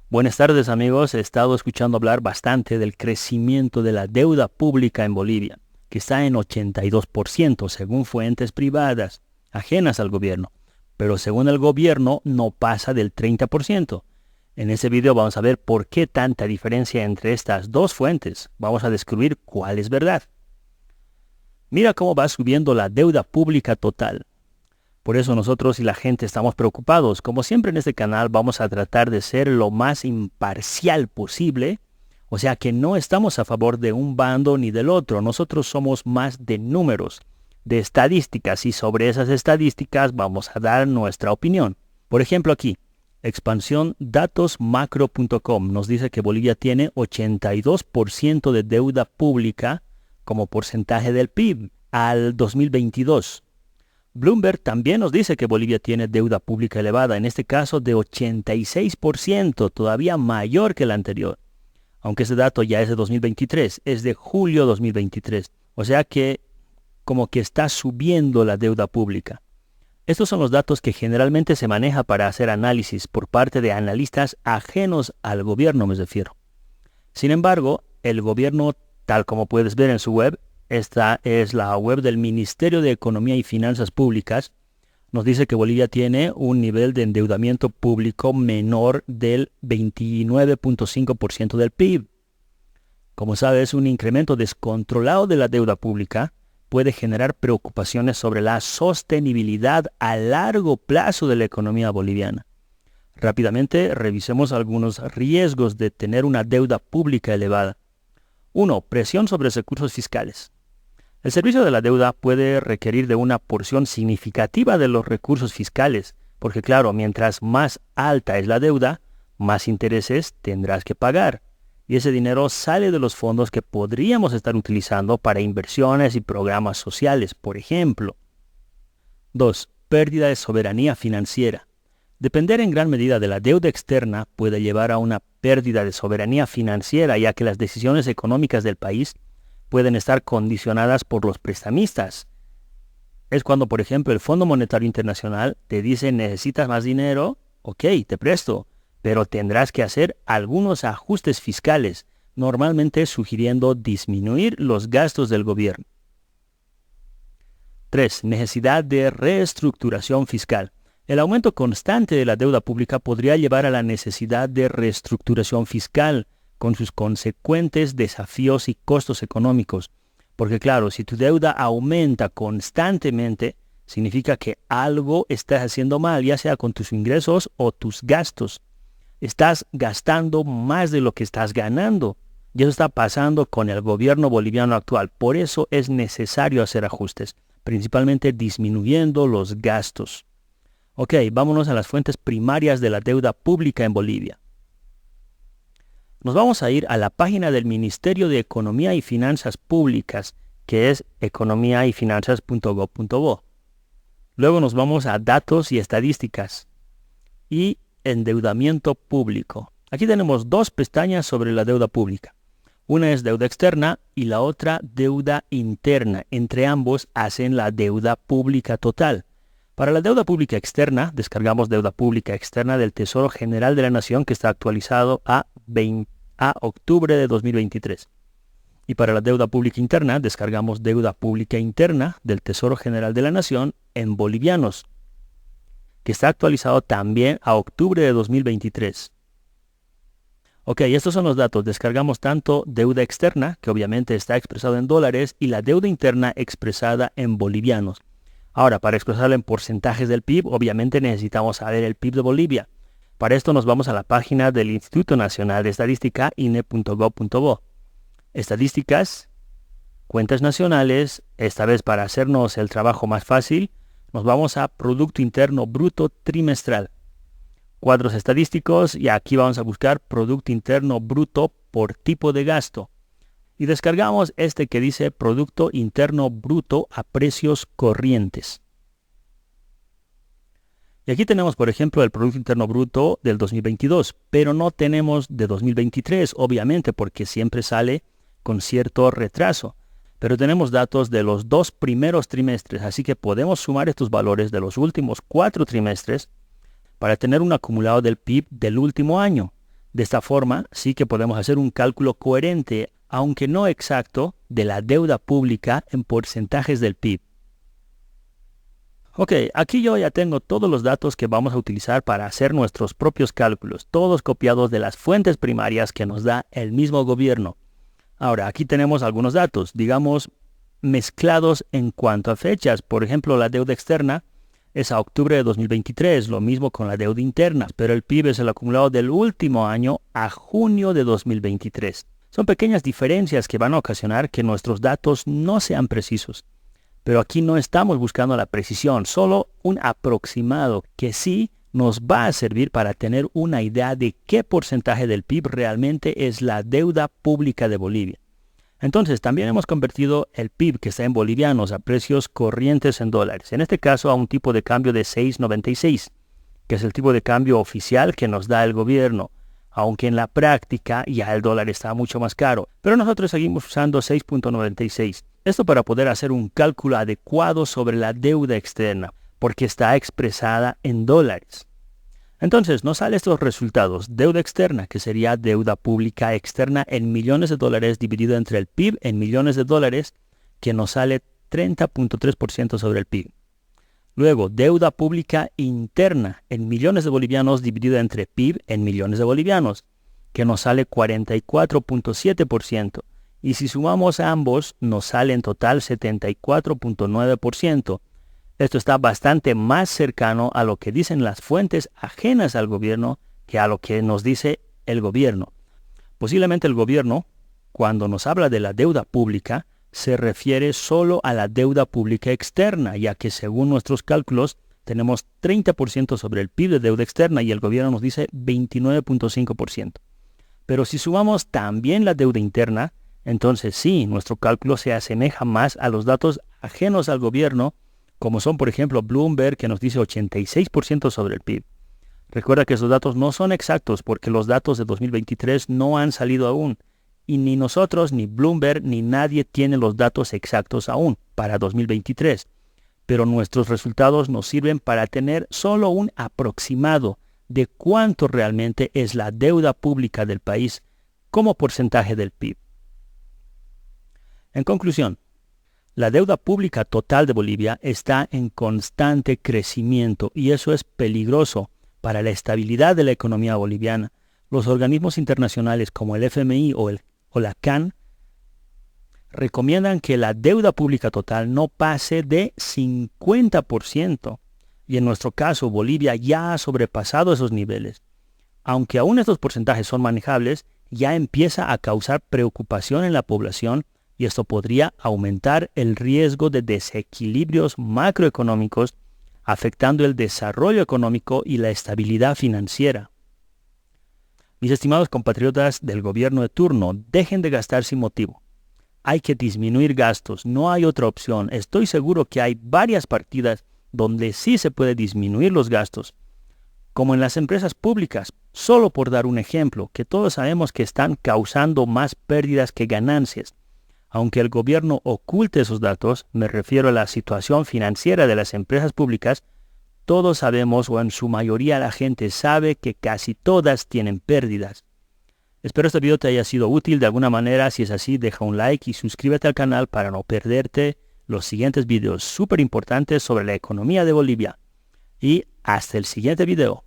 Buenas tardes amigos, he estado escuchando hablar bastante del crecimiento de la deuda pública en Bolivia, que está en 82% según fuentes privadas, ajenas al gobierno, pero según el gobierno no pasa del 30%. En ese video vamos a ver por qué tanta diferencia entre estas dos fuentes. Vamos a descubrir cuál es verdad. Mira cómo va subiendo la deuda pública total. Por eso nosotros y la gente estamos preocupados. Como siempre en este canal vamos a tratar de ser lo más imparcial posible. O sea que no estamos a favor de un bando ni del otro. Nosotros somos más de números, de estadísticas, y sobre esas estadísticas vamos a dar nuestra opinión. Por ejemplo aquí, expansión datosmacro.com nos dice que Bolivia tiene 82% de deuda pública como porcentaje del PIB al 2022. Bloomberg también nos dice que Bolivia tiene deuda pública elevada, en este caso de 86%, todavía mayor que el anterior. Aunque ese dato ya es de 2023, es de julio 2023. O sea que como que está subiendo la deuda pública. Estos son los datos que generalmente se maneja para hacer análisis por parte de analistas ajenos al gobierno, me refiero. Sin embargo, el gobierno, tal como puedes ver en su web, esta es la web del Ministerio de Economía y Finanzas Públicas, nos dice que Bolivia tiene un nivel de endeudamiento público menor del 29.5% del PIB. Como sabes, un incremento descontrolado de la deuda pública puede generar preocupaciones sobre la sostenibilidad a largo plazo de la economía boliviana. Rápidamente revisemos algunos riesgos de tener una deuda pública elevada. 1. Presión sobre recursos fiscales. El servicio de la deuda puede requerir de una porción significativa de los recursos fiscales, porque claro, mientras más alta es la deuda, más intereses tendrás que pagar. Y ese dinero sale de los fondos que podríamos estar utilizando para inversiones y programas sociales, por ejemplo. 2. Pérdida de soberanía financiera. Depender en gran medida de la deuda externa puede llevar a una pérdida de soberanía financiera, ya que las decisiones económicas del país pueden estar condicionadas por los prestamistas. Es cuando, por ejemplo, el Fondo Monetario Internacional te dice necesitas más dinero, ok, te presto, pero tendrás que hacer algunos ajustes fiscales, normalmente sugiriendo disminuir los gastos del gobierno. 3. Necesidad de reestructuración fiscal. El aumento constante de la deuda pública podría llevar a la necesidad de reestructuración fiscal, con sus consecuentes desafíos y costos económicos. Porque claro, si tu deuda aumenta constantemente, significa que algo estás haciendo mal, ya sea con tus ingresos o tus gastos. Estás gastando más de lo que estás ganando. Y eso está pasando con el gobierno boliviano actual. Por eso es necesario hacer ajustes, principalmente disminuyendo los gastos. Ok, vámonos a las fuentes primarias de la deuda pública en Bolivia. Nos vamos a ir a la página del Ministerio de Economía y Finanzas Públicas, que es economiayfinanzas.gov.bo. Luego nos vamos a datos y estadísticas y endeudamiento público. Aquí tenemos dos pestañas sobre la deuda pública. Una es deuda externa y la otra deuda interna. Entre ambos hacen la deuda pública total. Para la deuda pública externa, descargamos deuda pública externa del Tesoro General de la Nación, que está actualizado a octubre de 2023. Y para la deuda pública interna, descargamos deuda pública interna del Tesoro General de la Nación en bolivianos, que está actualizado también a octubre de 2023. Ok, estos son los datos. Descargamos tanto deuda externa, que obviamente está expresado en dólares, y la deuda interna expresada en bolivianos. Ahora, para expresarlo en porcentajes del PIB, obviamente necesitamos saber el PIB de Bolivia. Para esto nos vamos a la página del Instituto Nacional de Estadística, INE.gov.bo. Estadísticas, cuentas nacionales. Esta vez, para hacernos el trabajo más fácil, nos vamos a Producto Interno Bruto Trimestral. Cuadros estadísticos, y aquí vamos a buscar Producto Interno Bruto por tipo de gasto. Y descargamos este que dice Producto Interno Bruto a precios corrientes. Y aquí tenemos, por ejemplo, el Producto Interno Bruto del 2022, pero no tenemos de 2023, obviamente, porque siempre sale con cierto retraso. Pero tenemos datos de los 2 primeros trimestres, así que podemos sumar estos valores de los últimos 4 trimestres para tener un acumulado del PIB del último año. De esta forma, sí que podemos hacer un cálculo coherente, aunque no exacto, de la deuda pública en porcentajes del PIB. Ok, aquí yo ya tengo todos los datos que vamos a utilizar para hacer nuestros propios cálculos, todos copiados de las fuentes primarias que nos da el mismo gobierno. Ahora, aquí tenemos algunos datos, digamos, mezclados en cuanto a fechas. Por ejemplo, la deuda externa es a octubre de 2023, lo mismo con la deuda interna, pero el PIB es el acumulado del último año a junio de 2023. Son pequeñas diferencias que van a ocasionar que nuestros datos no sean precisos. Pero aquí no estamos buscando la precisión, solo un aproximado que sí nos va a servir para tener una idea de qué porcentaje del PIB realmente es la deuda pública de Bolivia. Entonces, también hemos convertido el PIB que está en bolivianos a precios corrientes en dólares, en este caso a un tipo de cambio de 6.96, que es el tipo de cambio oficial que nos da el gobierno, aunque en la práctica ya el dólar está mucho más caro, pero nosotros seguimos usando 6.96. Esto para poder hacer un cálculo adecuado sobre la deuda externa, porque está expresada en dólares. Entonces nos salen estos resultados. Deuda externa, que sería deuda pública externa en millones de dólares dividido entre el PIB en millones de dólares, que nos sale 30.3% sobre el PIB. Luego, deuda pública interna en millones de bolivianos dividido entre PIB en millones de bolivianos, que nos sale 44.7%. Y si sumamos a ambos, nos sale en total 74.9%. Esto está bastante más cercano a lo que dicen las fuentes ajenas al gobierno que a lo que nos dice el gobierno. Posiblemente el gobierno, cuando nos habla de la deuda pública, se refiere solo a la deuda pública externa, ya que según nuestros cálculos tenemos 30% sobre el PIB de deuda externa y el gobierno nos dice 29.5%. Pero si sumamos también la deuda interna, entonces sí, nuestro cálculo se asemeja más a los datos ajenos al gobierno, como son por ejemplo Bloomberg, que nos dice 86% sobre el PIB. Recuerda que esos datos no son exactos porque los datos de 2023 no han salido aún, y ni nosotros, ni Bloomberg, ni nadie tiene los datos exactos aún para 2023. Pero nuestros resultados nos sirven para tener solo un aproximado de cuánto realmente es la deuda pública del país como porcentaje del PIB. En conclusión, la deuda pública total de Bolivia está en constante crecimiento y eso es peligroso para la estabilidad de la economía boliviana. Los organismos internacionales como el FMI o la CAN recomiendan que la deuda pública total no pase de 50%. Y en nuestro caso, Bolivia ya ha sobrepasado esos niveles. Aunque aún estos porcentajes son manejables, ya empieza a causar preocupación en la población y esto podría aumentar el riesgo de desequilibrios macroeconómicos, afectando el desarrollo económico y la estabilidad financiera. Mis estimados compatriotas del gobierno de turno, dejen de gastar sin motivo. Hay que disminuir gastos, no hay otra opción. Estoy seguro que hay varias partidas donde sí se puede disminuir los gastos, como en las empresas públicas, solo por dar un ejemplo, que todos sabemos que están causando más pérdidas que ganancias. Aunque el gobierno oculte esos datos, me refiero a la situación financiera de las empresas públicas, todos sabemos o en su mayoría la gente sabe que casi todas tienen pérdidas. Espero este video te haya sido útil de alguna manera. Si es así, deja un like y suscríbete al canal para no perderte los siguientes videos súper importantes sobre la economía de Bolivia. Y hasta el siguiente video.